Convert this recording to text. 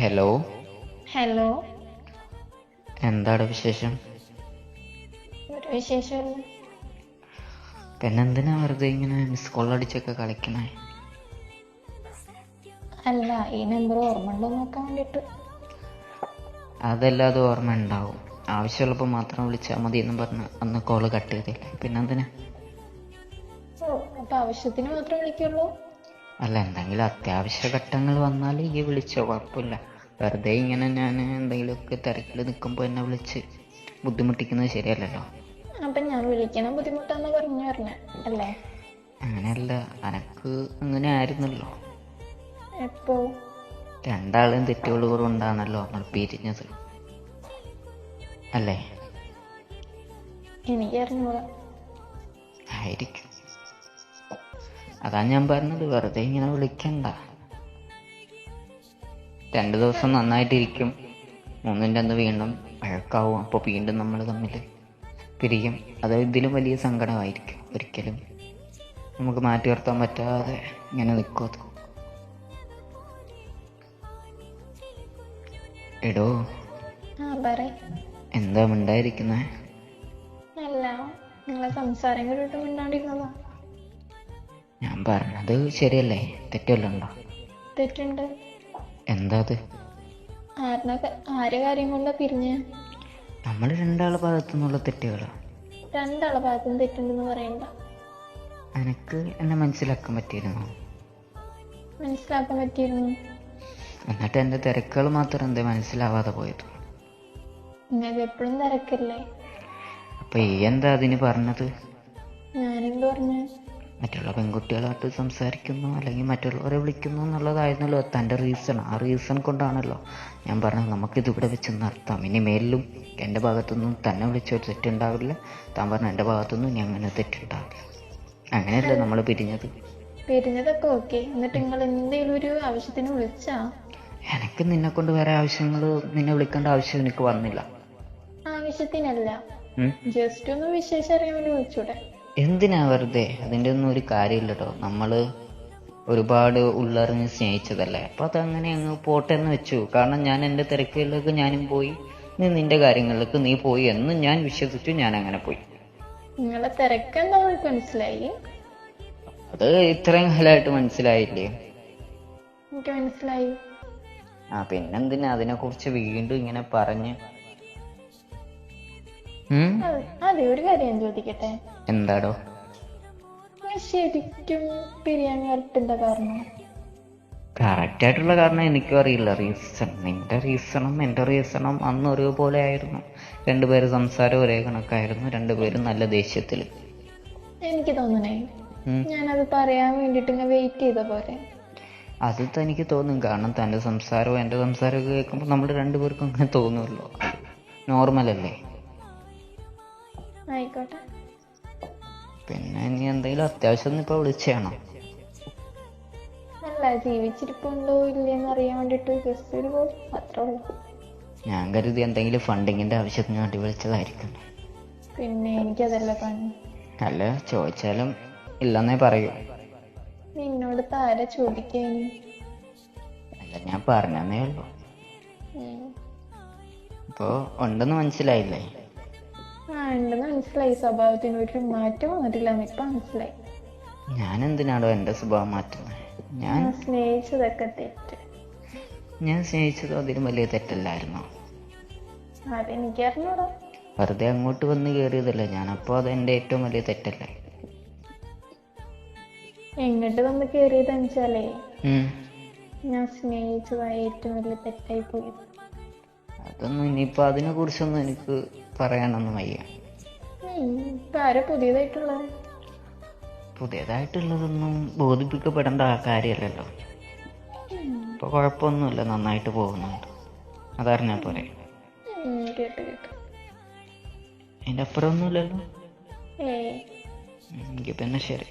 Hello. Hello. എന്താണ് വിശേഷം? ഒരു വിശേഷമില്ല. പിന്നെ എന്തിനാ വെറുതെ ഇങ്ങനെ മിസ് കോൾ അടിച്ചൊക്കെ കളിക്കണേ? അല്ല, ഈ നമ്പർ ഓർമ്മ ഉണ്ടോ നോക്കാൻ വേണ്ടിട്ട്. അതല്ലാതെ ഓർമ്മ ഉണ്ടാവും. ആവശ്യമുള്ളപ്പോൾ മാത്രം വിളിച്ചാൽ മതി എന്ന് പറഞ്ഞ് അന്ന് കോള് കട്ട് ചെയ്തില്ലേ, പിന്നെന്തിനാ? ഓ, അപ്പൊ ആവശ്യത്തിന് മാത്രം വിളിക്കുള്ളൂ? അല്ല, എന്തെങ്കിലും അത്യാവശ്യ ഘട്ടങ്ങൾ വന്നാൽ ഈ വിളിച്ചോ, കുഴപ്പമില്ല. വെറുതെ ഇങ്ങനെ ഞാൻ എന്തെങ്കിലുമൊക്കെ തിരക്കിൽ നിൽക്കുമ്പോൾ എന്നെ വിളിച്ച് ബുദ്ധിമുട്ടിക്കുന്നത് ശരിയല്ലല്ലോ. അപ്പൊ ഞാൻ വിളിക്കണം ബുദ്ധിമുട്ടാന്ന് പറഞ്ഞു പറഞ്ഞ അല്ലേ? അങ്ങനെയല്ല, അനക്ക് അങ്ങനെ ആയിരുന്നല്ലോ. എപ്പോ? രണ്ടാളും തെറ്റുകൾ കൊണ്ടാണല്ലോ നമ്മൾ പിരിഞ്ഞത്, അല്ലേ? എനിക്കറിഞ്ഞൂടാ. ആയിരിക്കും. അതാ ഞാൻ പറഞ്ഞത്, വെറുതെ ഇങ്ങനെ വിളിക്കണ്ട. 2 ദിവസം നന്നായിട്ടിരിക്കും, 3ന്റെ അന്ന് വീണ്ടും വഴക്കാവും. അപ്പോൾ വീണ്ടും നമ്മൾ തമ്മിൽ പിരിയും. അത് ഇതിലും വലിയ സങ്കടമായിരിക്കും. ഒരിക്കലും നമുക്ക് മാറ്റി നിർത്താൻ പറ്റാതെ ഇങ്ങനെ നിൽക്കും അത്. എടോ, എന്താ മിണ്ടായിരിക്കുന്നേ? അല്ല, നിങ്ങളെ സംസാരം കേട്ടിട്ട് മിണ്ടാണ്ടിരുന്നതാ. ഞാൻ പറഞ്ഞത് ശരിയല്ലേ? തെറ്റല്ലോ ഉണ്ടോ? തെറ്റുണ്ട്. എന്താ അത്? ആരെ കാര്യം കൊണ്ടാ പിരിഞ്ഞ്? നമ്മൾ രണ്ടാളെ ഭാഗത്തു നിന്നുള്ള തെറ്റുകളാണ്. രണ്ടാളെ ഭാഗത്തും തെറ്റുണ്ടെന്ന് പറയണ്ട. എനക്ക് എന്നെ മനസ്സിലാക്കാൻ പറ്റിയിരുന്നു. മനസ്സിലാക്കാൻ പറ്റിയിരുന്നു. എന്നിട്ട് എൻ്റെ തിരക്കുകൾ മാത്രം എന്തേ മനസ്സിലാവാതെ പോയത്? നിങ്ങൾക്ക് എപ്പോഴും തിരക്കല്ലേ? അപ്പൊ ഈ എന്താ അതിന് പറഞ്ഞത്? ഞാനെന്ത് പറഞ്ഞു? മറ്റുള്ള പെൺകുട്ടികളായിട്ട് സംസാരിക്കുന്നു അല്ലെങ്കിൽ മറ്റുള്ളവരെ വിളിക്കുന്നു എന്നുള്ളതായിരുന്നല്ലോ തൻ്റെ റീസൺ. ആ റീസൺ കൊണ്ടാണല്ലോ ഞാൻ പറഞ്ഞത് നമുക്കിതിവിടെ വെച്ച് നിർത്താം. ഇനി മേലിലും എൻ്റെ ഭാഗത്തുനിന്നും തന്നെ വിളിച്ചൊരു തെറ്റുണ്ടാവില്ല, താൻ പറഞ്ഞ എൻ്റെ ഭാഗത്തുനിന്നും ഇനി അങ്ങനെ തെറ്റുണ്ടാവില്ല. അങ്ങനെയല്ലേ നമ്മൾ പിരിഞ്ഞത്? പിരിഞ്ഞതൊക്കെ ഓക്കെ. എന്നിട്ട് നിങ്ങൾ എന്തെങ്കിലും ഒരു ആവശ്യത്തിന് വിളിച്ചാ? എനിക്ക് നിന്നെ കൊണ്ട് വേറെ ആവശ്യങ്ങൾ, നിന്നെ വിളിക്കേണ്ട ആവശ്യം എനിക്ക് വന്നില്ല. ആവശ്യത്തിനല്ല, ജസ്റ്റ് ഒന്ന് വിശേഷം അറിയാൻ വേണ്ടി വിളിച്ചൂടെ? എന്തിനാ വെറുതെ? അതിൻ്റെ ഒന്നും ഒരു കാര്യമില്ലട്ടോ. നമ്മൾ ഒരുപാട് ഉള്ളറിഞ്ഞ് സ്നേഹിച്ചതല്ലേ, അപ്പോൾ അതങ്ങനെ അങ്ങ് പോട്ടെ എന്ന് വെച്ചു. കാരണം ഞാൻ എൻ്റെ തിരക്കുകളിലേക്ക് ഞാനും പോയി, നീ നിന്റെ കാര്യങ്ങളിലേക്ക് നീ പോയി എന്ന് ഞാൻ വിശ്വസിച്ചു. ഞാൻ അങ്ങനെ പോയി. നിങ്ങളെ തിരക്കെന്താ മനസ്സിലായി? അത് ഇത്രയും കാലമായിട്ട് മനസ്സിലായില്ലേ? എനിക്ക് മനസ്സിലായി. പിന്നെന്തിനാ അതിനെക്കുറിച്ച് വീണ്ടും ഇങ്ങനെ പറഞ്ഞ്? അതെ, ഒരു കാര്യം ചോദിക്കട്ടെ? എന്താടോ? ശരിക്കും പിരിയാൻ കറക്റ്റ് എന്താ കാരണം? കറക്റ്റായിട്ടുള്ള കാരണം എനിക്കും അറിയില്ല. റീസൺ, നിന്റെ റീസണും എൻ്റെ റീസണും അന്ന് ഒരേപോലെ ആയിരുന്നു. രണ്ടുപേരും സംസാരം ഒരേ കണക്കായിരുന്നു, രണ്ടുപേരും നല്ല ദേഷ്യത്തിൽ. എനിക്ക് തോന്നണേ ഞാനത് പറയാൻ വേണ്ടിട്ട് ഇങ്ങനെ വെയിറ്റ് ചെയ്ത പോലെ. അത് തനിക്ക് തോന്നും, കാരണം തൻ്റെ സംസാരവും എൻ്റെ സംസാരമൊക്കെ കേൾക്കുമ്പോൾ നമ്മൾ രണ്ടുപേർക്കും അങ്ങനെ തോന്നുമല്ലോ. നോർമലല്ലേ? ആയിക്കോട്ടെ. പിന്നെ നീ എന്തെങ്കിലും അത്യാവശ്യം ഇപ്പോൾ വിളിച്ചാണോ? അല്ല, ജീവിച്ചിരിപ്പുണ്ടോ ഇല്ലെന്ന് അറിയാൻ വേണ്ടിട്ട് ജസ്റ്റ് ഒരു കോൾ, അത്രേ ഉള്ളൂ. ഞാൻ കരുതി എന്തെങ്കിലും ഫണ്ടിങ്ങിൻ്റെ ആവശ്യത്തിന് വേണ്ടി വിളിച്ചതായിരിക്കും. പിന്നെ എനിക്കതല്ല പണി. അല്ല, ചോദിച്ചാലും ഇല്ലെന്നേ പറയൂ. നിന്നോട് താര ചോദിക്കാന്? അല്ല, ഞാൻ പറഞ്ഞേ ഉള്ളൂ. ഇപ്പോൾ ഉണ്ടെന്ന് മനസ്സിലായില്ലേ? ഉണ്ടെന്ന് മനസ്സിലായി. സ്വഭാവത്തിന് ഒരു മാറ്റം വന്നിട്ടില്ല, ഇപ്പൊ മനസ്സിലായി. ഞാൻ എന്തിനാണോ എൻ്റെ സ്വഭാവം മാറ്റുന്നത്? ഞാൻ സ്നേഹിച്ചതൊക്കെ തെറ്റ്. ഞാൻ സ്നേഹിച്ചത് അതിലും വലിയ തെറ്റല്ലായിരുന്നോ? അതെനിക്കറിഞ്ഞൂടാ. വെറുതെ അങ്ങോട്ട് വന്ന് കയറിയതല്ലേ ഞാൻ, അപ്പോൾ അത് എൻ്റെ ഏറ്റവും വലിയ തെറ്റല്ലേ? എങ്ങോട്ട് വന്ന് കയറിയതെന്ന് വെച്ചാലേ ഞാൻ സ്നേഹിച്ചതായ ഏറ്റവും വലിയ തെറ്റായി പോയത്. അതൊന്നും ഇനിയിപ്പോൾ അതിനെ കുറിച്ചൊന്നും എനിക്ക് പറയാനൊന്നും വയ്യ. ആരാ പുതിയതായിട്ടുള്ളത്? പുതിയതായിട്ടുള്ളതൊന്നും ബോധിപ്പിക്കപ്പെടേണ്ട കാര്യമല്ലല്ലോ. ഇപ്പോൾ കുഴപ്പമൊന്നുമില്ല, നന്നായിട്ട് പോകുന്നുണ്ട്. അതറിഞ്ഞാൽ പോരെ? കേട്ട് കേട്ട്. അതിൻ്റെ അപ്പുറമൊന്നുമില്ലല്ലോ. ഏ, എങ്കിൽ പിന്നെ ശരി.